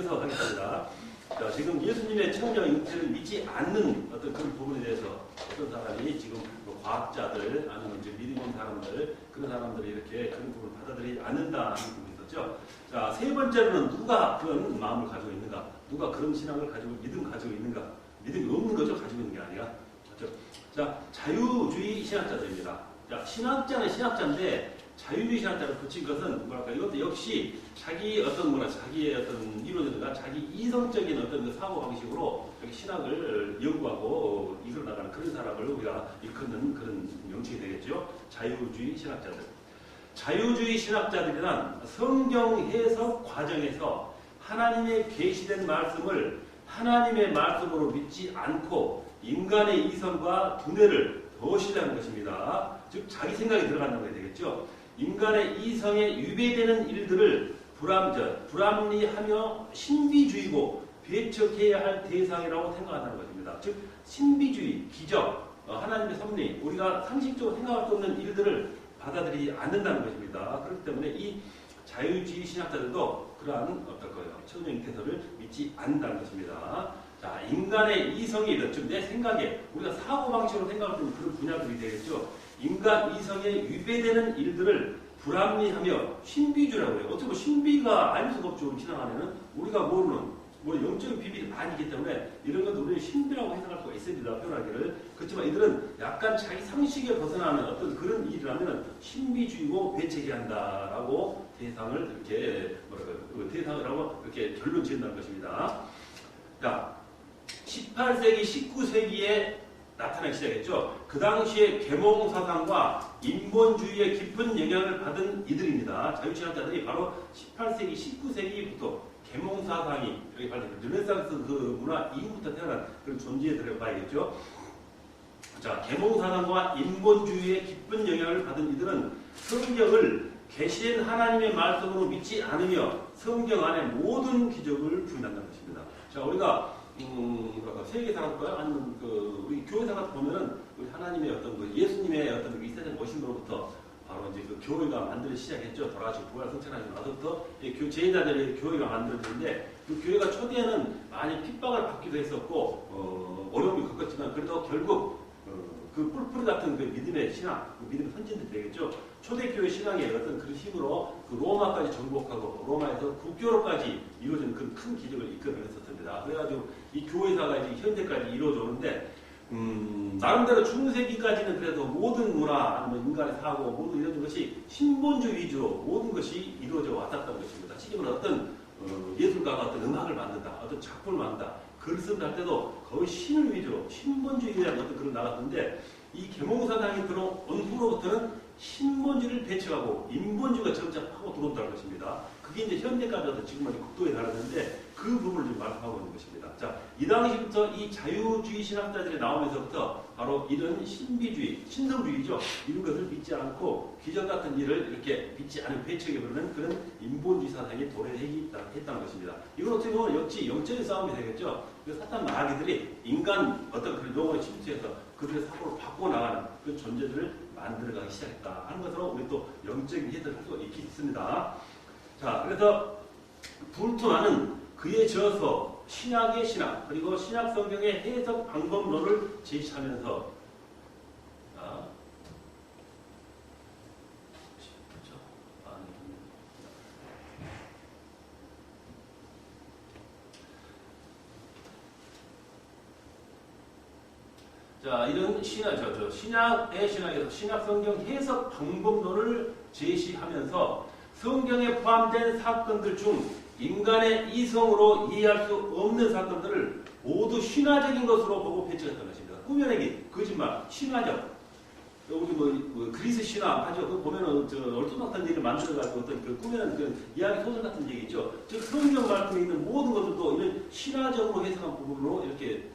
이어서 하겠습니다. 자, 지금 예수님의 청정 잉태를 믿지 않는 어떤 그런 부분에 대해서 어떤 사람이 지금 뭐 과학자들 아니면 이제 믿음 있는 사람들 그런 사람들이 이렇게 그런 부분을 받아들이지 않는다는 부분이 있었죠. 자, 세 번째로는 누가 그런 마음을 가지고 있는가? 누가 그런 신앙을 가지고 믿음 가지고 있는가? 믿음이 없는 거죠. 가지고 있는 게 아니라. 그렇죠? 자, 자유주의 신학자들입니다. 자, 신학자는 신학자인데 자유주의 신학자를 붙인 것은 뭐랄까 이것도 역시 자기의 어떤 이론이든가 자기 이성적인 어떤 그 사고 방식으로 신학을 연구하고 이끌어 나가는 그런 사람을 우리가 일컫는 그런 명칭이 되겠죠. 자유주의 신학자들. 자유주의 신학자들이란 성경 해석 과정에서 하나님의 계시된 말씀을 하나님의 말씀으로 믿지 않고 인간의 이성과 두뇌를 더 신뢰하는 것입니다. 즉 자기 생각이 들어간다는 게 되겠죠. 인간의 이성에 위배되는 일들을 불합리하며 신비주의고 배척해야 할 대상이라고 생각한다는 것입니다. 즉 신비주의, 기적, 하나님의 섭리, 우리가 상식적으로 생각할 수 없는 일들을 받아들이지 않는다는 것입니다. 그렇기 때문에 이 자유주의 신학자들도 그러한 청정 잉태설을 믿지 않는다는 것입니다. 자, 인간의 이성이든 즉 내 생각에 우리가 사고방식으로 생각할 수 있는 그런 분야들이 되겠죠. 인간 이성에 위배되는 일들을 불합리하며 신비주의라고 해요. 어떻게 보면 신비가 아닐 수가 없죠. 우리 신앙 안에는 우리가 모르는 영적인 비밀이 많이 있기 때문에 이런 것도 우리는 신비라고 해석할 수가 있습니다. 표현하기를. 그렇지만 이들은 약간 자기 상식에 벗어나는 어떤 그런 일이라면 신비주의고 배척해야 한다라고 대상을 이렇게 대상을 하고 이렇게 결론 지은다는 것입니다. 자, 18세기, 19세기에 나타나기 시작했죠. 그 당시에 계몽사상과 인본주의의 깊은 영향을 받은 이들입니다. 자유신학자들이 바로 18세기, 19세기부터 계몽사상이 여기 발달된 르네상스 그 문화 이후부터 태어난 그런 존재에 들어봐야겠죠. 자, 계몽사상과 인본주의의 깊은 영향을 받은 이들은 성경을 계시된 하나님의 말씀으로 믿지 않으며 성경 안에 모든 기적을 부인한다는 것입니다. 자, 우리가 세계사관과요? 아니면 우리 교회사관 보면은 우리 하나님의 어떤 예수님의 어떤 이 세상 오심으로부터 바로 이제 그 교회가 만들어지기 시작했죠. 돌아가시고 부활 성천하시고 나서부터 제자들의 교회가 만들어졌는데 그 교회가 초기에는 많이 핍박을 받기도 했었고 어려움이 겪었지만 그래도 결국 그 뿔뿔이 같은 그 믿음의 신앙, 그 믿음의 선진들이 되겠죠. 초대교회 신앙의 어떤 그런 힘으로 그 로마까지 정복하고 로마에서 국교로까지 이루어지는 그 큰 기적을 이끌어냈었습니다. 그래가지고 이 교회사가 이제 현재까지 이루어져 오는데 나름대로 중세기까지는 그래도 모든 문화 아니면 인간의 사고 모든 이런 것이 신본주의 위주로 모든 것이 이루어져 왔었던 것입니다. 지금은 어떤 예술가가 어떤 음악을 만든다, 어떤 작품을 만든다, 글을 쓴다 할 때도 거의 신을 위주로 신본주의라는 어떤 글을 나갔는데 이 계몽사상이 들어온 후로부터는 신본주의를 배척하고 인본주의가 점차 파고 들어온다는 것입니다. 그게 이제 현대까지 와서 지금은 국도에 달았는데 그 부분을 지금 말하고 있는 것입니다. 자, 이 당시부터 이 자유주의 신학자들이 나오면서부터 바로 이런 신비주의, 신성주의죠. 이런 것을 믿지 않고 기적 같은 일을 이렇게 믿지 않은 배척해버리는 그런 인본주의 사상이 도래했다는 것입니다. 이건 어떻게 보면 역시 영적인 싸움이 되겠죠. 사탄 마귀들이 인간 어떤 그런 영혼에 침투해서 그들의 사고를 바꿔나가는 그런 존재들을 만들어가기 시작했다 하는 것으로 우리 또 영적인 해석을 할 수가 있습니다. 자, 그래서 불투나는 그에 저어서 신학의 신학 그리고 신약 성경의 해석 방법론을 제시하면서 자, 이런 신약의 신학에서 신약 성경 해석 방법론을 제시하면서 성경에 포함된 사건들 중 인간의 이성으로 이해할 수 없는 사건들을 모두 신화적인 것으로 보고 배척했던 것입니다. 꾸며내기, 거짓말, 신화적. 우리 그리스 신화 하죠. 그거 보면은 얼토당토한 얘기를 만들어가지고 어떤 그 꾸며낸 그 이야기 소설 같은 얘기 있죠. 즉 성경 말씀에 있는 모든 것들도 이런 신화적으로 해석한 부분으로 이렇게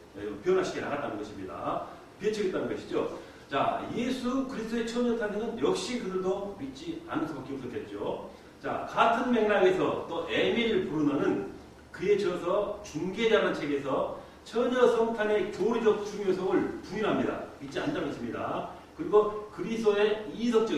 변화시켜 나갔다는 것입니다. 배척했다는 것이죠. 자, 예수 그리스도의 처녀 탄생은 역시 그들도 믿지 않을 수밖에 없었겠죠. 자, 같은 맥락에서 또 에밀 브루너는 그에 저어서 중계자라는 책에서 처녀 성탄의 교리적 중요성을 부인합니다. 믿지 않는다는 것입니다. 그리고 그리스도의 이적적,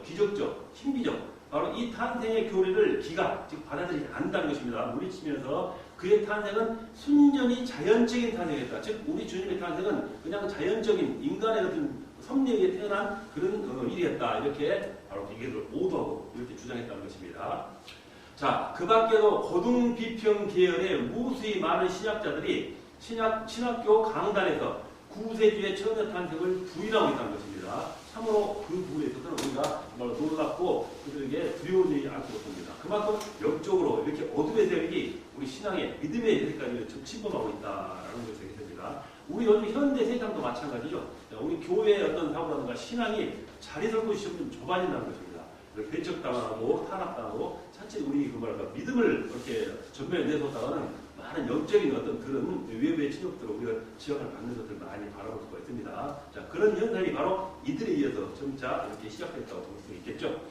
기적적, 신비적 바로 이 탄생의 교리를 기가 즉 받아들이지 않는다는 것입니다. 물리치면서 그의 탄생은 순전히 자연적인 탄생이었다. 즉 우리 주님의 탄생은 그냥 자연적인 인간의 어떤 섭리에 태어난 그런 일이었다. 이렇게 바로 이것을 오도하고 이렇게 주장했다는 것입니다. 자, 그 밖에도 고등비평 계열의 무수히 많은 신학자들이 신학교 강단에서 구세주의 처녀 탄생을 부인하고 있다는 것입니다. 참으로 그 부분에 있어서는 우리가 정말 놀랍고 그들에게 두려운 일이 않고 있습니다. 그만큼 영적으로 이렇게 어둠의 세력이 우리 신앙의 믿음의 세력까지 침범하고 있다는 것이 되겠습니다. 우리 요즘 현대 세상도 마찬가지죠. 우리 교회의 어떤 사고라든가 신앙이 자리 설 곳이 좀 좁아진다는 것입니다. 배척당하고 탄압당하고 자칫 우리 그 뭐랄까 믿음을 그렇게 전면에 내세웠다가는 많은 영적인 어떤 그런 외부의 침입들을 우리가 지적을 받는 것들 많이 바라볼 수가 있습니다. 자, 그런 현상이 바로 이들에 의해서 점차 이렇게 시작됐다고 볼 수 있겠죠.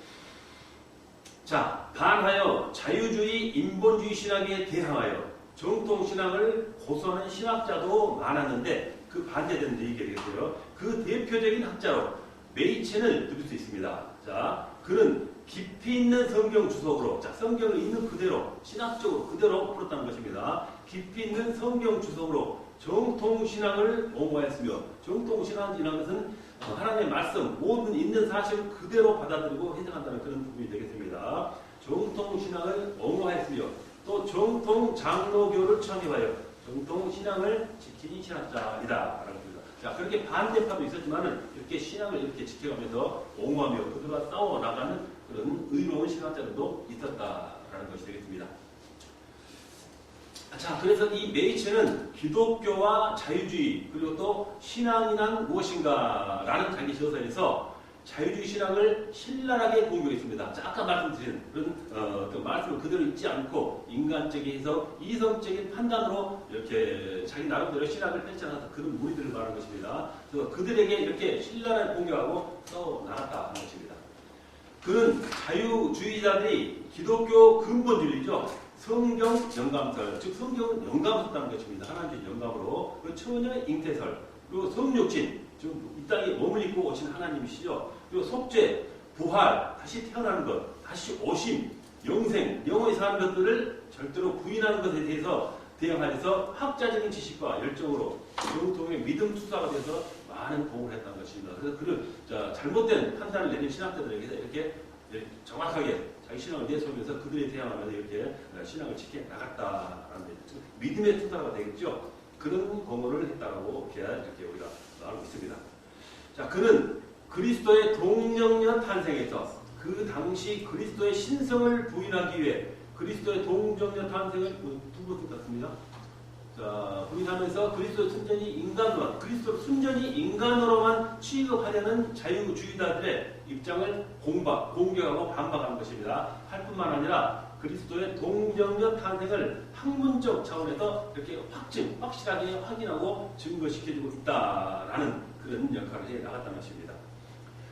자, 반하여 자유주의 인본주의 신학에 대항하여 정통신앙을 고수하는 신학자도 많았는데 그 반대되는 얘기가 되겠어요. 그 대표적인 학자로 메이첸을 들을 수 있습니다. 자, 그는 깊이 있는 성경 주석으로, 자, 성경을 있는 그대로, 신학적으로 그대로 풀었다는 것입니다. 깊이 있는 성경 주석으로 정통신앙을 옹호하였으며, 정통신앙이라는 것은 하나님의 말씀, 모든 있는 사실을 그대로 받아들이고 해석한다는 그런 부분이 되겠습니다. 정통신앙을 옹호하였으며, 또 정통장로교를 창립하여 정통신앙을 지키는 신학자이다. 자, 그렇게 반대파도 있었지만은 이렇게 신앙을 이렇게 지켜가면서 옹호하며 그들과 싸워나가는 그런 의로운 신학자들도 있었다라는 것이 되겠습니다. 자, 그래서 이 메이츠는 기독교와 자유주의 그리고 또 신앙이란 무엇인가 라는 자기 저서에서 자유주의 신앙을 신랄하게 공격했습니다. 자, 아까 말씀드린 그런 그 말씀을 그대로 읽지 않고 인간적인 해석, 이성적인 판단으로 이렇게 자기 나름대로 신학을 펼쳐나가서 그런 무리들을 말하는 것입니다. 그래서 그들에게 이렇게 신랄하게 공격하고 싸워 나갔다는 것입니다. 그는 자유주의자들이 기독교 근본주의죠. 성경 영감설, 즉 성경은 영감했다는 것입니다. 하나님의 영감으로 그 처녀의 잉태설, 그리고 성육신, 지금 이 땅에 머물고 오신 하나님이시죠. 그리고 속죄, 부활, 다시 태어나는 것, 다시 오심, 영생, 영원히 사는 것들을 절대로 부인하는 것에 대해서 대응하여서 학자적인 지식과 열정으로 정통의 믿음 투사가 돼서 많은 공을 했다는 것입니다. 그래서 그를 잘못된 판단을 내린 신학자들에게 이렇게 정확하게 자기 신앙을 내세우면서 그들에 대항하면서 이렇게 신앙을 지켜 나갔다라는 믿음의 투사가 되겠죠. 그런 공헌을 했다고 이렇게 우리가 알고 있습니다. 자, 그는 그리스도의 동정녀 탄생에서 그 당시 그리스도의 신성을 부인하기 위해 그리스도의 동정녀 탄생을 두번 뜻했습니다. 자, 부인하면서 그리스도 순전히 인간으로만, 그리스도 순전히 인간으로만 취급하려는 자유주의자들의 입장을 공격하고 반박하는 것입니다. 할 뿐만 아니라 그리스도의 동정녀 탄생을 학문적 차원에서 이렇게 확실하게 확인하고 증거시켜주고 있다라는 그런 역할을 해 나갔다는 것입니다.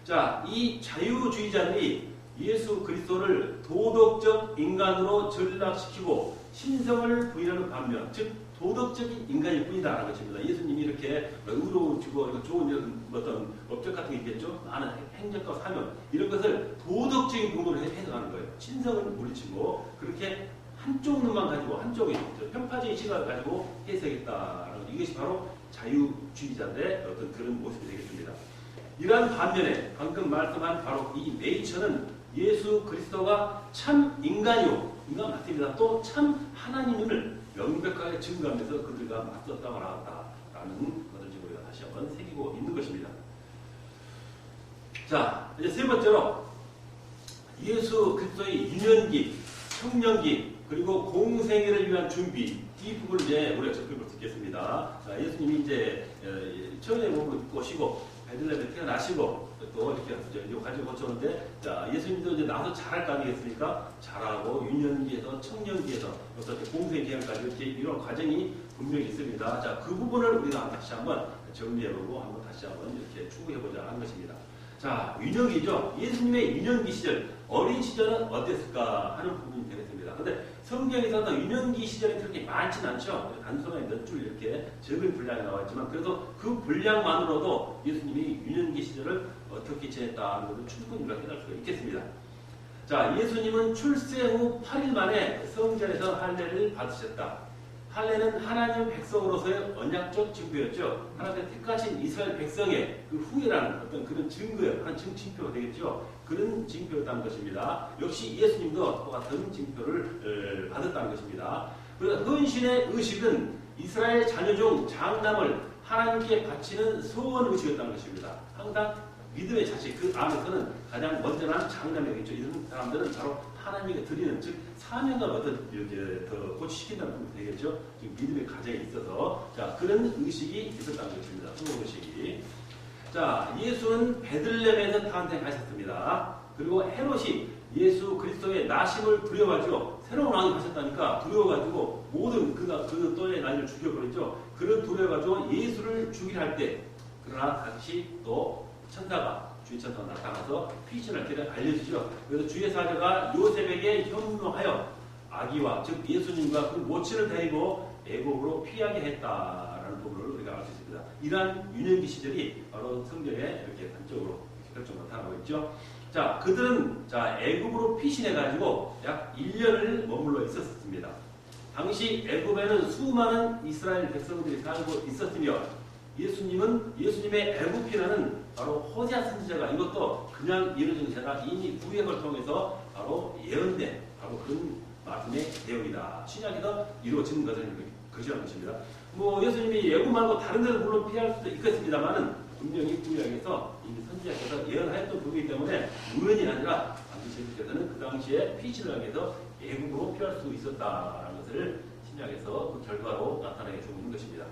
자, 이 자유주의자들이 예수 그리스도를 도덕적 인간으로 전락시키고 신성을 부인하는 반면, 즉 도덕적인 인간일 뿐이다라는 것입니다. 예수님이 이렇게 의로우시고 좋은 이런 어떤 업적 같은 게 있겠죠. 많은 행적과 사명 이런 것을 도덕적인 부분으로 해석하는 거예요. 신성을 물리치고 그렇게 한쪽 눈만 가지고 한쪽의 편파적인 시각을 가지고 해석했다라는 것. 이것이 바로 자유주의자들의 어떤 그런 모습이 되겠습니다. 이러한 반면에 방금 말씀한 바로 이 메이처는 예수 그리스도가 참 인간 맞습니다. 또 참 하나님임을 명백하게 증거하면서 그들과 맞섰다고 나갔다라는 것을 지금 우리가 다시 한번 새기고 있는 것입니다. 자, 이제 세 번째로 예수 그리스도의 유년기, 청년기, 그리고 공생애를 위한 준비, 이 부분을 이제 우리가 접근을 듣겠습니다. 자, 예수님이 이제 처음에 몸을 입고 베들레헴에 태어나시고 또 이렇게 가지고 거쳤는데, 자, 예수님도 이제 나서 자랄 거 아니겠습니까? 자라고 유년기에서 청년기에서 어떻게 공생 기간까지 이렇게 이런 과정이 분명히 있습니다. 자, 그 부분을 우리가 다시 한번 정리해보고 한번 다시 한번 이렇게 추구해보자 하는 것입니다. 자, 유년기죠. 예수님의 유년기 시절, 어린 시절은 어땠을까 하는 부분이 되겠습니다. 근데 성경에서도 유년기 시절이 그렇게 많지는 않죠. 단순하게 몇 줄 이렇게 적은 분량이 나와 있지만, 그래도 그 분량만으로도 예수님이 유년기 시절을 어떻게 지냈다는 것을 충분히 우리가 깨달을 수가 있겠습니다. 자, 예수님은 출생 후 8일 만에 성전에서 할례를 받으셨다. 할례는 하나님 백성으로서의 언약적 증거였죠. 하나님의 택하신 이스라엘 백성의 그 후예라는 어떤 그런 증거예요. 한 증표가 되겠죠. 그런 증표였다는 것입니다. 역시 예수님도 똑같은 증표를 받았다는 것입니다. 그래서 헌신의 의식은 이스라엘 자녀 중 장남을 하나님께 바치는 소원 의식이었다는 것입니다. 항상 믿음의 자식, 그 안에서는 가장 먼저는 장남이겠죠. 이런 사람들은 바로 하나님에게 드리는, 즉 사명감 어떤 더 고치시킨다는 뜻이 되겠죠. 지금 믿음의 가정에 있어서 자 그런 의식이 있었다는 것입니다. 소원 의식이. 자, 예수는 베들레헴에서 탄생하셨습니다. 그리고 헤롯이 예수 그리스도의 나심을 두려워가지고 새로운 왕이 하셨다니까 두려워가지고 모든 그 또래 나이를 죽여버렸죠. 그런 두려워가지고 예수를 죽이려 할 때, 그러나 당시 또 천사가 주의 천사가 나타나서 피신할 때를 알려주죠. 그래서 주의 사자가 요셉에게 현명하여 아기와 즉 예수님과 그 모친을 데리고 애국으로 피하게 했다라는 부분을 우리가 알 수 있습니다. 이러한 유년기 시절이 바로 성경에 이렇게 단적으로 결정으로 나타나고 있죠. 자, 그들은 애국으로 피신해가지고 약 1년을 머물러 있었습니다. 당시 애국에는 수많은 이스라엘 백성들이 살고 있었으며 예수님의 애국 피난은 바로 호세아 선지자가 이것도 그냥 이루어진 것이 아니라 이미 구약을 통해서 바로 예언된 바로 그런 말씀의 내용이다. 신약에서 이루어진 것이라는 것입니다. 뭐 예수님이 예고 말고 다른 데서 물론 피할 수도 있겠습니다만은 분명히 구약에서 이미 선지자께서 예언하였던 부분이기 때문에 우연이 아니라 반드시 예수께서는 그 당시에 피신을 하기 위해서 예국으로 피할 수 있었다는 것을 신약에서 그 결과로 나타내게 주고 있는 것입니다.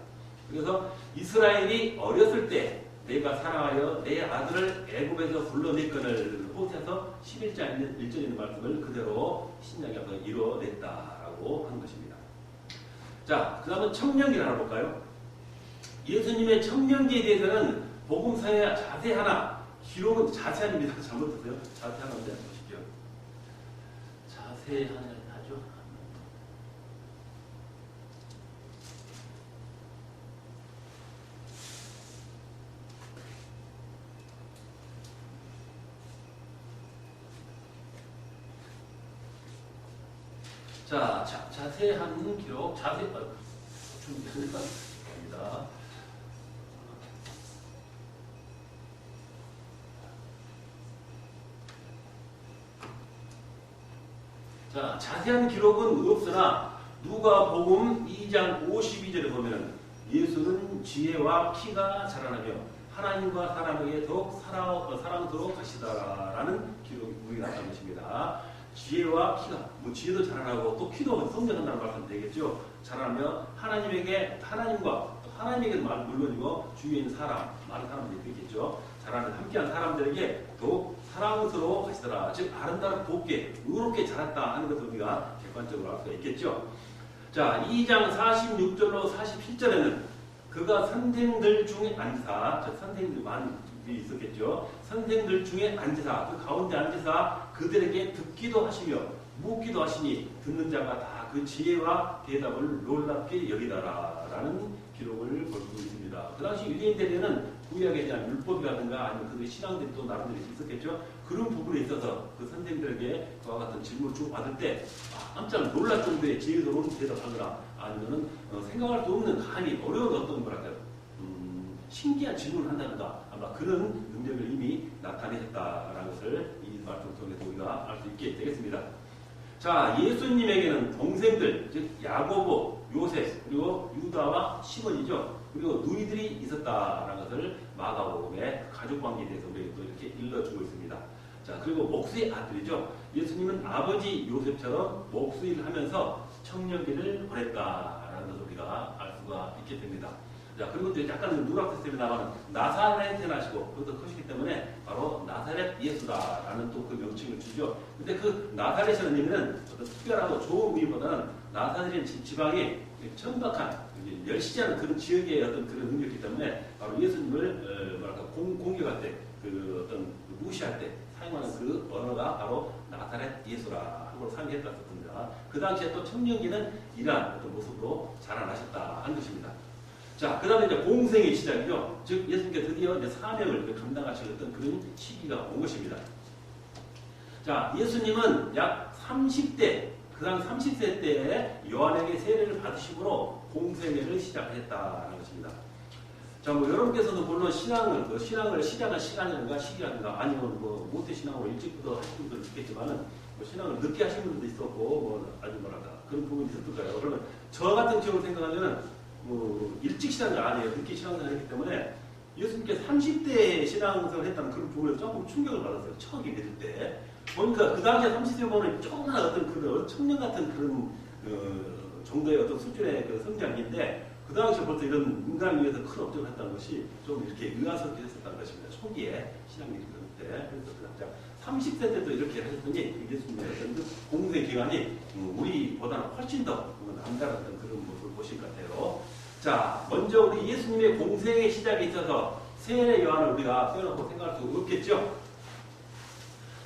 그래서 이스라엘이 어렸을 때 내가 사랑하여 내 아들을 애굽에서 불러냈거늘 호세아서 11장 1절에 있는 말씀을 그대로 신약에서 이뤄냈다라고 하는 것입니다. 자, 그 다음은 청년기를 알아볼까요? 예수님의 청년기에 대해서는 복음서에 자세하나 기록은 자세한입니다. 잘못했어요. 자세하나인데 보십시오. 자세하나 하죠. 자, 자세한 기록, 준비합니다. 자, 자세한 기록은 없으나 누가복음 2장 52절에 보면 예수는 지혜와 키가 자라나며 하나님과 사람에게 더욱 사랑스러워 가시다라는 기록이 나타난 것입니다. 지혜와 키가, 지혜도 자라나고 또 키도 성장한다는 말씀 되겠죠. 자라나며 하나님과 하나님에게도 물론이고 주위에 있는 많은 사람들이 있겠죠. 자라는 함께한 사람들에게 더욱 사랑스러워 가시더라. 즉 아름답게 의롭게 자랐다 하는 것을 우리가 객관적으로 알 수가 있겠죠. 자, 2장 46절로 47절에는 그가 선생들 중에 앉으사, 선생님들 많이 있었겠죠. 선생들 중에 앉으사, 그 가운데 앉으사 그들에게 듣기도 하시며 묻기도 하시니 듣는 자가 다 그 지혜와 대답을 놀랍게 여기다라라는 기록을 볼 수 있습니다. 그 당시 유대인들에게는 구약에 대한 율법이라든가 아니면 그들의 신앙들이 또 나름대로 있었겠죠. 그런 부분에 있어서 그 선생들에게 그와 같은 질문을 주고받을 때 깜짝 놀랄 정도의 지혜로운 대답하거나 아니면은 생각할 수 없는 간이 어려운 어떤 신기한 질문을 한다든가 아마 그런 능력을 이미 나타내셨다라는 것을 이 말씀을 통해서 우리가 알 수 있게 되겠습니다. 자, 예수님에게는 동생들, 즉 야고보, 요셉, 그리고 유다와 시몬이죠. 그리고 누이들이 있었다라는 것을 마가복음의 가족 관계에 대해서 우리에게 또 이렇게 일러주고 있습니다. 자, 그리고 목수의 아들이죠. 예수님은 아버지 요셉처럼 목수일을 하면서 청년기를 보냈다라는 것을 우리가 알 수가 있게 됩니다. 자, 그리고 또 약간 누락됐을 때 나가는 나사렛에 나시고 그것도 크시기 때문에 바로 나사렛 예수다라는 또 그 명칭을 주죠. 근데 그 나사렛이라는 의미는 어떤 특별하고 좋은 의미보다는 나사렛 지방이 천박한 열시지 않은 그런 지역의 어떤 그런 능력이기 때문에 바로 예수님을 공격할 때 그 어떤 무시할 때 사용하는 그 언어가 바로 나사렛 예수라 한걸 상기했다고 합니다. 그 당시에 또 청년기는 이러한 어떤 모습으로 자라나셨다 하는 것입니다. 자, 그 다음에 이제 공생의 시작이죠. 즉, 예수님께 드디어 이제 사명을 감당하시겠던 그런 시기가 온 것입니다. 자, 예수님은 약 30대, 그 다음 30세 때에 요한에게 세례를 받으심으로 공생애를 시작했다는 것입니다. 자, 뭐 여러분께서도 물론 신앙을 시작한 시간이라든가 시기라든가 아니면 뭐 모태신앙으로 일찍부터 하신 분들도 있겠지만은 뭐 신앙을 늦게 하신 분들도 있었고 뭐 아주 뭐랄까 그런 부분이 있었을 거예요. 그러면 저 같은 경우를 생각하면은 뭐 일찍 신앙을 안 해요. 늦게 신앙을 했기 때문에 예수님께 30대에 신앙생활을 했다는 그런 부분에서 조금 충격을 받았어요. 처음에 믿을 때. 보니까 그 당시에 30세 보면 조그만 어떤 그런 청년 같은 그런 정도의 어떤 수준의 그 성장인데 그 당시에 벌써 이런 인간을 위해서 큰 업적을 했다는 것이 좀 이렇게 의아스럽게 했었다는 것입니다. 초기에 신앙이 그럴 때. 그래서 그 당시 30세 때도 이렇게 하셨더니 예수님의 어떤 그 공세 기간이 우리보다는 훨씬 더 남다랐던 그런 모습을 보신 것 같아요. 자, 먼저 우리 예수님의 공생의 시작에 있어서 세례 요한을 우리가 빼놓고 생각할 수 없겠죠?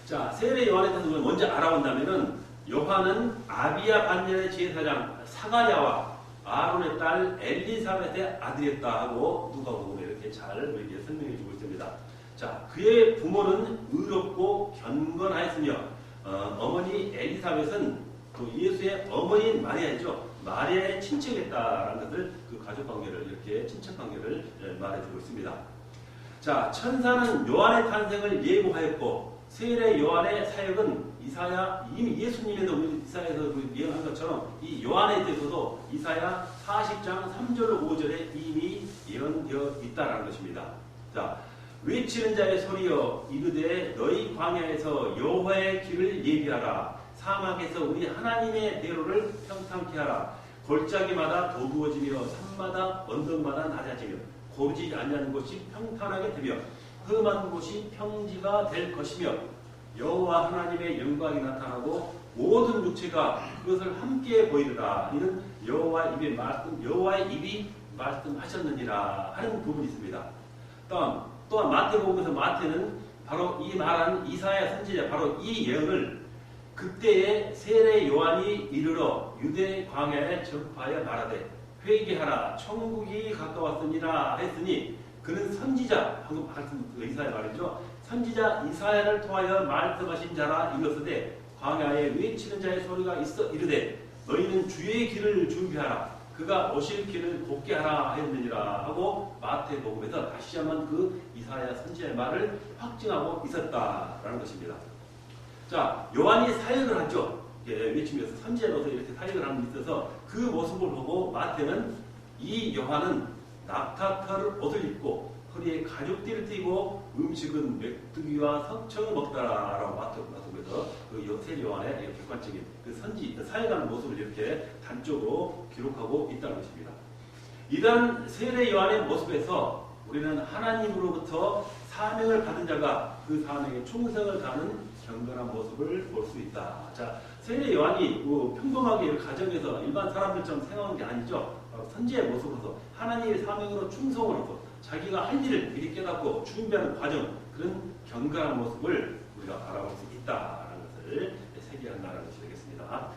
자, 세례 요한에 대해서 먼저 알아본다면은 요한은 아비야 반년의 제사장 사가랴와 아론의 딸 엘리사벳의 아들이었다 하고 누가복음에 이렇게 잘 우리에게 설명해 주고 있습니다. 자, 그의 부모는 의롭고 견건하였으며 어머니 엘리사벳은 또 예수의 어머니인 마리아이죠. 마리아의 친척이었다라는 것을 그 가족 관계를 이렇게 친척 관계를 말해주고 있습니다. 자, 천사는 요한의 탄생을 예고하였고 세례 요한의 사역은 이사야 이미 예수님에도 우리 이사야에서 예언한 것처럼 이 요한에 대해서도 이사야 40장 3절 5절에 이미 예언되어 있다라는 것입니다. 자, 외치는 자의 소리여 이르되 너희 광야에서 여호와의 길을 예비하라. 사막에서 우리 하나님의 대로를 평탄케 하라. 골짜기마다 도부어지며 산마다 언덕마다 낮아지며 고르지 아니하는 곳이 평탄하게 되며 험한 곳이 평지가 될 것이며 여호와 하나님의 영광이 나타나고 모든 육체가 그것을 함께 보이리라. 이는 여호와의 입이 말씀하셨느니라 하는 부분이 있습니다. 또한 마태복음에서 마태는 바로 이 말한 이사야 선지자 바로 이 예언을 그때에 세례 요한이 이르러 유대 광야에 전파하여 말하되 회개하라 천국이 가까웠으니라 했으니 그는 선지자 방금 말씀 이사야 말이죠. 선지자 이사야를 통하여 말씀하신 자라 이것으되 광야에 외치는 자의 소리가 있어 이르되 너희는 주의 길을 준비하라 그가 오실 길을 곱게 하라 했느니라 하고 마태복음에서 다시 한번 그 이사야 선지자의 말을 확증하고 있었다라는 것입니다. 자, 요한이 사역을 하죠. 외치면서 선지자로서 이렇게 사역을 하는 데 있어서 그 모습을 보고 마태는 이 요한은 낙타털 옷을 입고 허리에 가죽띠를 띠고 음식은 메뚜기와 석청을 먹더라라고 마태복음에서 그 세례 요한의 객관적인 그 사역하는 모습을 이렇게 단적으로 기록하고 있다는 것입니다. 이런 세례 요한의 모습에서 우리는 하나님으로부터 사명을 받은 자가 그 사명에 충성을 다하는 경건한 모습을 볼 수 있다. 자, 세례 요한이 평범하게 가정에서 일반 사람들처럼 생각하는 게 아니죠. 선지의 모습으로서 하나님의 사명으로 충성으로서 자기가 할 일을 미리 깨닫고 준비하는 과정 그런 경건한 모습을 우리가 알아볼 수 있다라는 것을 세계한다는 것이 되겠습니다.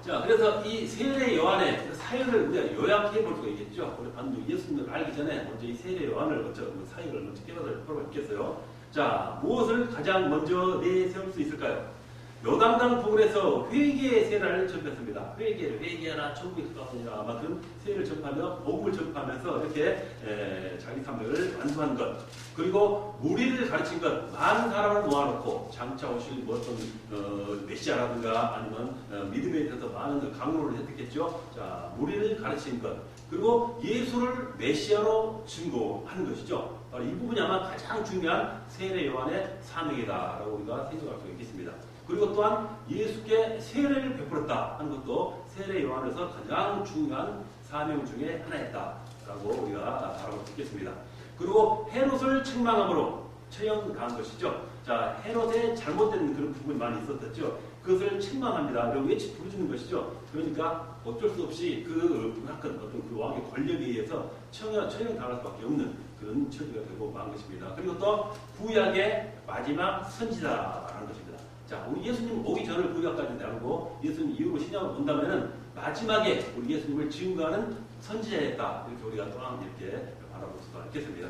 자, 그래서 이 세례 요한의 사역을 우리가 요약해 볼 수가 있겠죠. 우리 반드시 예수님을 알기 전에 먼저 이 세례 요한을 먼저 사역을 먼저 깨달을 필요가 있겠어요. 자, 무엇을 가장 먼저 내세울 수 있을까요? 요단강 부근에서 회개의 세례를 전했습니다. 회개하라 천국이 가까우니라 아마 그런 세례를 전하며 복음을 전하면서 이렇게 자기 사명을 완수한 것 그리고 무리를 가르친 것 많은 사람을 모아놓고 장차 오실 어떤 메시아라든가 아니면 믿음에 대해서 많은 강론을 했겠죠. 자, 무리를 가르친 것 그리고 예수를 메시아로 증거하는 것이죠. 이 부분이 아마 가장 중요한 세례 요한의 사명이다라고 우리가 생각할 수 있겠습니다. 그리고 또한 예수께 세례를 베풀었다 하는 것도 세례 요한에서 가장 중요한 사명 중에 하나였다라고 우리가 알아볼 수 있겠습니다. 그리고 헤롯을 책망함으로 처형당한 것이죠. 자, 헤롯의 잘못된 그런 부분이 많이 있었죠. 그것을 책망합니다. 그리고 외치 부르짖는 것이죠. 그러니까 어쩔 수 없이 그 왕의 권력에 의해서 처형당할 수밖에 없는 그런 처지가 되고 만 것입니다. 그리고 또 구약의 마지막 선지자라는 것입니다. 자, 우리 예수님 오기 전을 구약까지 나누고 예수님 이후로 신약으로 본다면은 마지막에 우리 예수님을 증거하는 선지자였다. 이렇게 우리가 또한 이렇게 바라볼 수가 있겠습니다.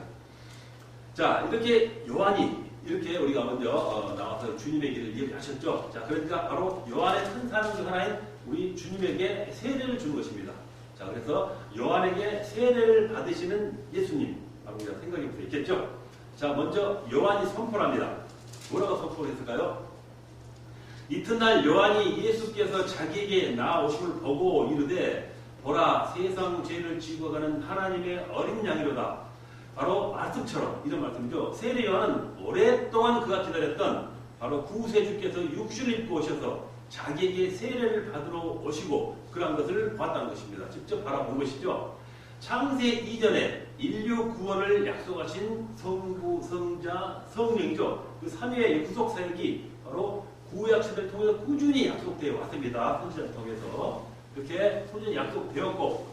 자, 이렇게 요한이 이렇게 우리가 먼저 나와서 주님의 길을 이야기하셨죠. 자, 그러니까 바로 요한의 천사능 중 하나인 우리 주님에게 세례를 준 것입니다. 자, 그래서 요한에게 세례를 받으시는 예수님, 바로 우리가 생각해 볼 수 있겠죠. 자, 먼저 요한이 선포를 합니다. 뭐라고 선포를 했을까요? 이튿날 요한이 예수께서 자기에게 나오심을 보고 이르되 보라 세상 죄를 지고 가는 하나님의 어린 양이로다. 바로 말씀처럼 이런 말씀이죠. 세례 요한은 오랫동안 그가 기다렸던 바로 구세주께서 육신을 입고 오셔서 자기에게 세례를 받으러 오시고 그런 것을 보았다는 것입니다. 직접 바라본 것이죠. 창세 이전에 인류 구원을 약속하신 성부, 성자, 성령이죠. 그 삼위의 구속 사역이 바로 구약 시대를 통해서 꾸준히 약속되어 왔습니다. 선지자를 통해서 그렇게 꾸준히 약속되었고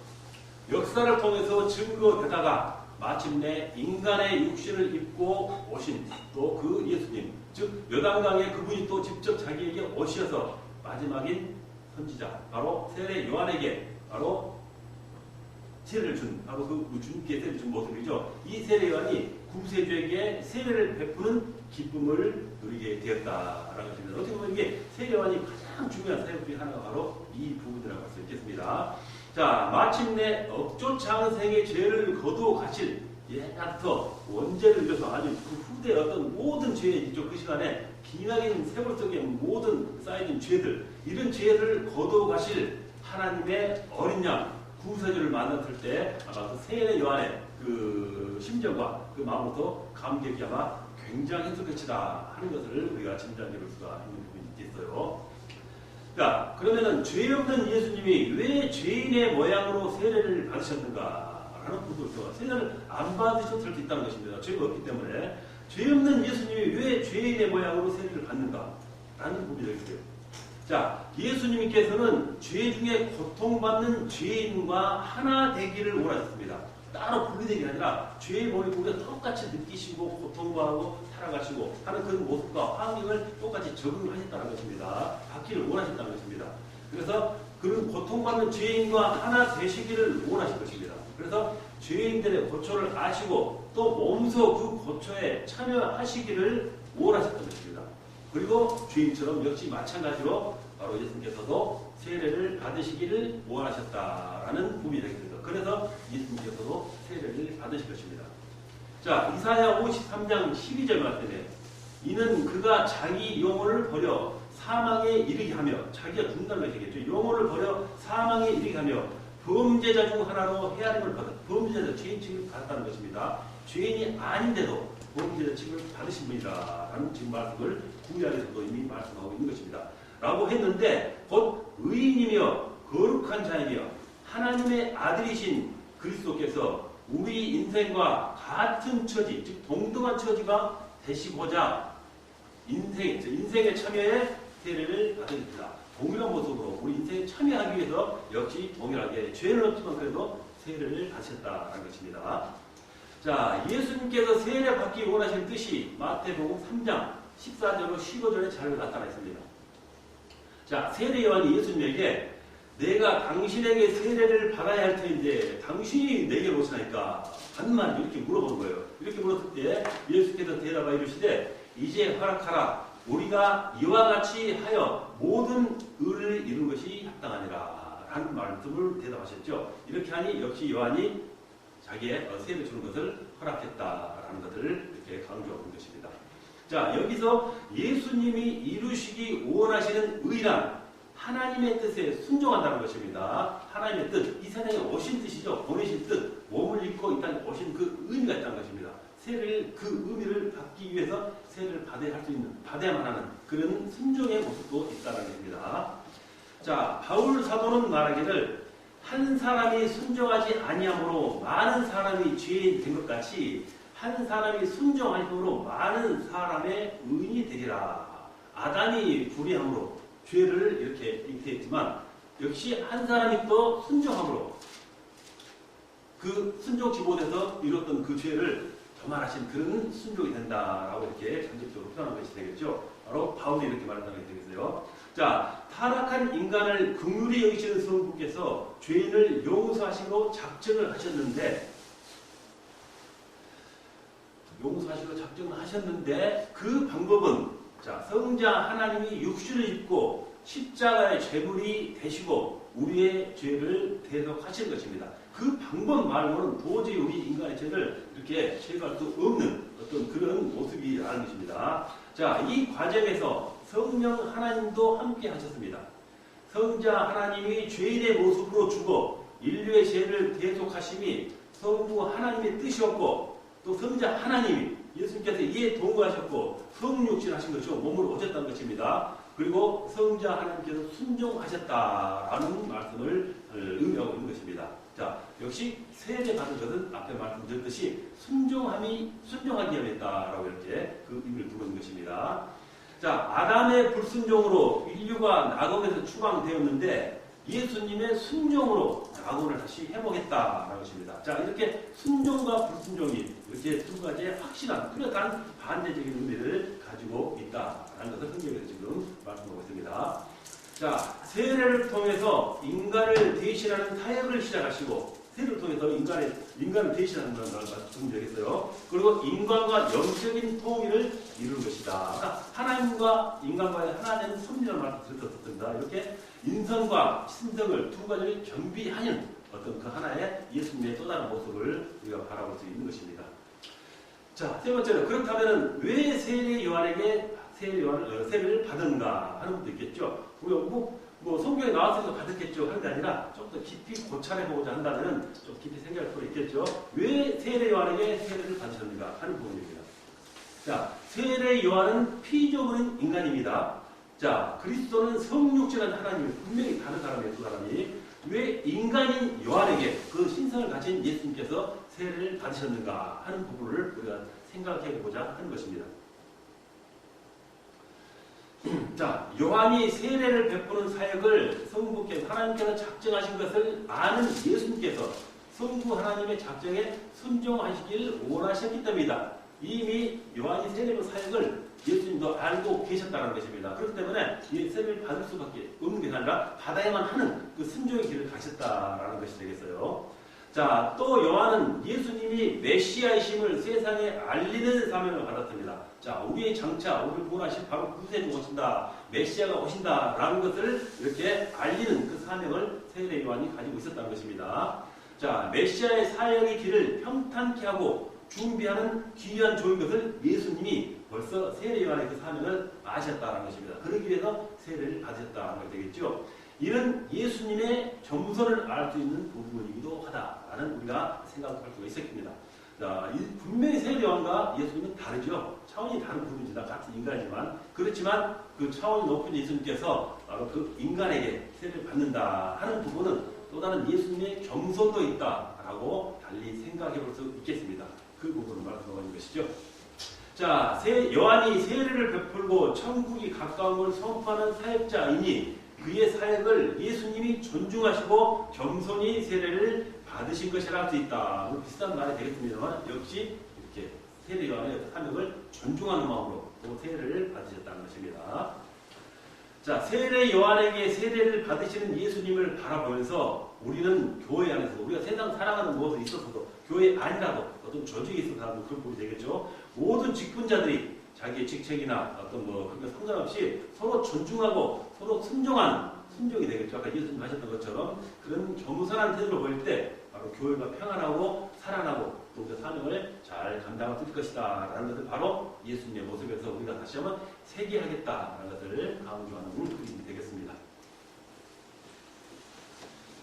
역사를 통해서 증거되다가 마침내 인간의 육신을 입고 오신 또 그 예수님, 즉 요단강에 그분이 또 직접 자기에게 오셔서 마지막인 선지자 바로 세례 요한에게 바로 세례를 준 바로 그 주님께 세례를 준 모습이죠. 이 세례 요한이 구세주에게 세례를 베푸는 기쁨을 누리게 되었다라는 것입니다. 어떻게 보면 이게 세례 요한이 가장 중요한 사역 중에 하나가 바로 이 부분이라고 할 수 있겠습니다. 자, 마침내 억조창생의 죄를 거두어 가실 옛날부터 원죄를 위해서 아주 그 후대 어떤 모든 죄이죠. 그 시간에 기나긴 세월 속에 모든 쌓여진 죄들, 이런 죄를 거두어 가실 하나님의 어린 양 구세주를 만났을 때 아마 그 세례 요한의 그 심정과 그 마음부터 감격이 아마 굉장했을 것이다 하는 것을 우리가 짐작해 볼 수가 있는 부분이 있겠어요. 자, 그러면은 죄 없는 예수님이 왜 죄인의 모양으로 세례를 받으셨는가 하는 부분부터 세례를 안 받으셨을 수 있다는 것입니다. 죄가 없기 때문에 죄 없는 예수님이 왜 죄인의 모양으로 세례를 받는가 라는 부분이 되겠어요. 자, 예수님께서는 죄 중에 고통받는 죄인과 하나 되기를 원하셨습니다. 따로 분리되는 게 아니라 죄의 몸을 우리가 똑같이 느끼시고 고통하고 살아가시고 하는 그런 모습과 환경을 똑같이 적응하셨다는 것입니다. 받기를 원하셨다는 것입니다. 그래서 그런 고통받는 죄인과 하나 되시기를 원하신 것입니다. 그래서 죄인들의 고초를 아시고 또 몸소 그 고초에 참여하시기를 원하셨던 것입니다. 그리고 주인처럼 역시 마찬가지로 바로 예수님께서도 세례를 받으시기를 원하셨다라는 부분이 되겠습니다. 그래서 예수님께서도 세례를 받으실 것입니다. 자, 이사야 53장 12절 말씀에 이는 그가 자기 영혼을 버려 사망에 이르게 하며 자기가 죽는다는 것이겠죠. 영혼을 버려 사망에 이르게 하며 범죄자 중 하나로 헤아림을 받아 범죄자 죄인 취급을 받았다는 것입니다. 죄인이 아닌데도 범죄자 취급을 받으신 분이다라는 지금 말씀을 구약에서도 이미 말씀하고 있는 것입니다. 라고 했는데 곧 의인이며 거룩한 자이며 하나님의 아들이신 그리스도께서 우리 인생과 같은 처지, 즉 동등한 처지가 되시고자 인생의 참여에 세례를 받으십니다. 동일한 모습으로 우리 인생에 참여하기 위해서 역시 동일하게 죄는 없지만 그래도 세례를 받으셨다는 것입니다. 자, 예수님께서 세례 받기 원하신 뜻이 마태복음 3장 14절로 15절에 잘 나타나 있습니다. 자, 세례 요한이 예수님에게 내가 당신에게 세례를 받아야 할 터인데 당신이 내게로 오시나이까 반만 이렇게 물어보는 거예요. 이렇게 물었을 때 예수께서 대답하여 이르시되 이제 허락하라. 우리가 이와 같이 하여 모든 의를 이룬 것이 합당하니라 라는 말씀을 대답하셨죠. 이렇게 하니 역시 요한이 자기의 세례를 주는 것을 허락했다라는 것을 이렇게 강조하는 것입니다. 자, 여기서 예수님이 이루시기 원하시는 의란 하나님의 뜻에 순종한다는 것입니다. 하나님의 뜻, 이 세상에 오신 뜻이죠. 보내신 뜻, 몸을 입고 이 땅에 오신 그 의미가 있다는 것입니다. 세례를 그 의미를 받기 위해서 세례를 받아야만 하는 그런 순종의 모습도 있다는 것입니다. 자, 바울 사도는 말하기를 한 사람이 순종하지 아니함으로 많은 사람이 죄인 된 것 같이 한 사람이 순종하심으로 많은 사람의 의인이 되리라. 아담이 불의함으로 죄를 이렇게 잉태했지만 역시 한 사람이 또 순종함으로 그 순종 지본에서 이뤘던 그 죄를 도말하신 그런 순종이 된다라고 이렇게 간접적으로 표현한 것이 되겠죠. 바로 바울이 이렇게 말한다는 게 되겠어요. 자, 타락한 인간을 긍휼히 여기시는 성부께서 죄인을 용서하시고 작정을 하셨는데 용서하시고 작정하셨는데 그 방법은 자, 성자 하나님이 육신을 입고 십자가의 제물이 되시고 우리의 죄를 대속하시는 것입니다. 그 방법 말고는 도저히 우리 인간의 죄를 이렇게 제거할 수 없는 어떤 그런 모습이라는 것입니다. 자, 이 과정에서 성령 하나님도 함께 하셨습니다. 성자 하나님이 죄인의 모습으로 죽어 인류의 죄를 대속하심이 성부 하나님의 뜻이었고 또 성자 하나님이 예수님께서 이에 동거하셨고 성육신 하신 것이죠. 몸으로 오셨다는 것입니다. 그리고 성자 하나님께서 순종하셨다라는 말씀을 의미하고 있는 것입니다. 자, 역시 세례 받은 것은 앞에 말씀드렸듯이 순종하기 위함이었다라고 이렇게 그 의미를 두고 있는 것입니다. 자, 아담의 불순종으로 인류가 낙원에서 추방되었는데 예수님의 순종으로 낙원을 다시 회복했다라는 것입니다. 자, 이렇게 순종과 불순종이 이렇게 두 가지의 확실한 뚜렷한 반대적인 의미를 가지고 있다라는 것을 성경에서 지금 말씀하고 있습니다. 자, 세례를 통해서 인간을 대신하는 사역을 시작하시고 세례를 통해서 인간을 대신하는 것을 말씀드리겠어요. 그리고 인간과 영적인 통일을 이루는 것이다. 그러니까 하나님과 인간과의 하나님은 섭리라는 말씀을 드렸었습니다. 이렇게 인성과 신성을 두 가지를 겸비하는 어떤 그 하나의 예수님의 또 다른 모습을 우리가 바라볼 수 있는 것입니다. 자, 세 번째로 그렇다면 왜 세례 요한에게 세례를 받은가 하는 분도 있겠죠. 우리가 뭐 성경에 나왔으니까 받았겠죠 하는 게 아니라 좀 더 깊이 고찰해보고자 한다면 좀 깊이 생각할 필요가 있겠죠. 왜 세례 요한에게 세례를 받으셨는가 하는 부분입니다. 자, 세례 요한은 피조물인 인간입니다. 자, 그리스도는 성육신한 하나님, 분명히 다른 사람이에요, 두 사람이. 왜 인간인 요한에게 그 신성을 가진 예수님께서 세례를 받으셨는가 하는 부분을 우리가 생각해보자 하는 것입니다. 자, 요한이 세례를 베푸는 사역을 성부께서 하나님께서 작정하신 것을 아는 예수님께서 성부 하나님의 작정에 순종하시길 원하셨기 때문이다. 이미 요한이 세례의 사역을 예수님도 알고 계셨다는 것입니다. 그렇기 때문에 이 세례를 받을 수밖에 없는 게 아니라 받아야만 하는 그 순종의 길을 가셨다라는 것이 되겠어요. 자, 또 요한은 예수님이 메시아이심을 세상에 알리는 사명을 받았습니다. 자, 우리의 장차, 우리를 구원하실 바로 구세주가 오신다, 메시아가 오신다라는 것을 이렇게 알리는 그 사명을 세례 요한이 가지고 있었다는 것입니다. 자, 메시아의 사역의 길을 평탄케 하고 준비하는 귀한 조인 것을 예수님이 벌써 세례 요한의 그 사명을 아셨다는 것입니다. 그러기 위해서 세례를 받으셨다는 것이 되겠죠. 이는 예수님의 겸손을 알 수 있는 부분이기도 하다라는 우리가 생각할 수가 있었습니다. 자, 분명히 세례 요한과 예수님은 다르죠. 차원이 다른 부분입니다. 같은 인간이지만 그렇지만 그 차원이 높은 예수님께서 바로 그 인간에게 세례를 받는다 하는 부분은 또 다른 예수님의 겸손도 있다라고 달리 생각해 볼 수 있겠습니다. 그 부분을 말씀하고 있는 것이죠. 자, 요한이 세례를 베풀고 천국이 가까움을 선포하는 사역자이니 그의 사역을 예수님이 존중하시고 겸손히 세례를 받으신 것이라 할 수 있다. 비슷한 말이 되겠습니다만 역시 이렇게 세례 요한의 사역을 존중하는 마음으로 또 세례를 받으셨다는 것입니다. 자, 세례 요한에게 세례를 받으시는 예수님을 바라보면서 우리는 교회 안에서 우리가 세상 살아가는 무엇에 있어서도 교회 안이라도 어떤 조직에 있어서 하는 그런 부분이 되겠죠. 모든 직분자들이 자기의 직책이나 어떤 그런 거 상관없이 서로 존중하고 서로 순종이 되겠죠. 아까 예수님 하셨던 것처럼 그런 겸손한 태도를 보일 때 바로 교회가 평안하고 살아나고 또 그 사명을 잘 감당할 수 있을 것이다 라는 것을 바로 예수님의 모습에서 우리가 다시 한번 세계하겠다라는 것을 강조하는 그림이 되겠습니다.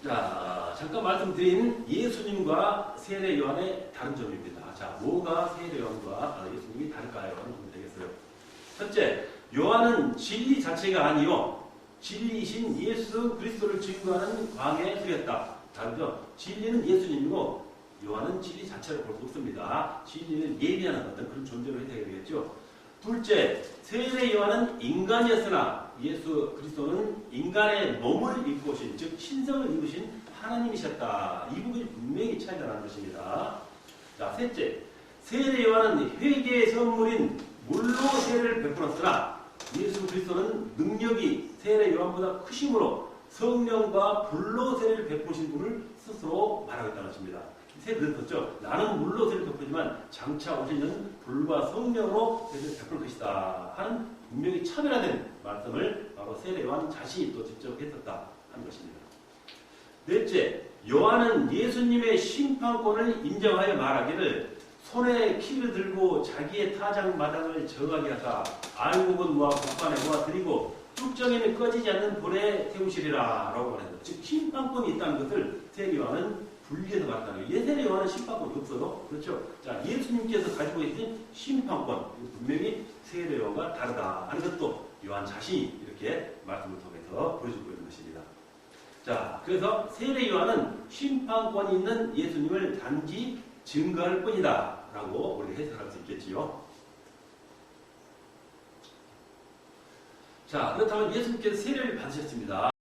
자, 잠깐 말씀드린 예수님과 세례 요한의 다른 점입니다. 자, 뭐가 세례 요한과 예수님이 다를까요? 하는 부분이 되겠어요. 첫째, 요한은 진리 자체가 아니요 진리이신 예수 그리스도를 증거하는 광의 소리였다. 다르죠? 진리는 예수님이고 요한은 진리 자체를 볼 수 없습니다. 진리는 예비하는 어떤 그런 존재로 해석이 되겠죠. 둘째, 세례 요한은 인간이었으나 예수 그리스도는 인간의 몸을 입고 오신, 즉 신성을 입으신 하나님이셨다. 이 부분이 분명히 차이가 나는 것입니다. 자, 셋째, 세례 요한은 회개의 선물인 물로 세례를 베풀었으나 예수 그리스도는 능력이 세례 요한보다 크심으로 성령과 불로 세례를 베푸신 분을 스스로 말하고 있다는 것입니다. 밑에 그랬었죠. 나는 물로 세를 덮으지만 장차 오시는 불과 성령으로 세를 베풀 것이다 하는 분명히 차별화된 말씀을 바로 세례 요한 자신이 또 직접 했었다 하는 것입니다. 넷째, 요한은 예수님의 심판권을 인정하여 말하기를 손에 키를 들고 자기의 타작 마당을 정하게 하사 알곡은 곡간에 모아드리고 뚝정에는 꺼지지 않는 불에 태우시리라 라고 말했습니다. 즉 심판권이 있다는 것을 세례 요한은 분리해서 말했다는 거예요. 세례 요한은 심판권이 없어요. 그렇죠? 자, 예수님께서 가지고 계신 심판권, 분명히 세례 요한과 다르다 하는 것도 요한 자신이 이렇게 말씀을 통해서 보여주고 있는 것입니다. 자, 그래서 세례 요한은 심판권이 있는 예수님을 단지 증거할 뿐이다 라고 우리가 해석할 수 있겠지요. 자, 그렇다면 예수님께서 세례를 받으셨습니다.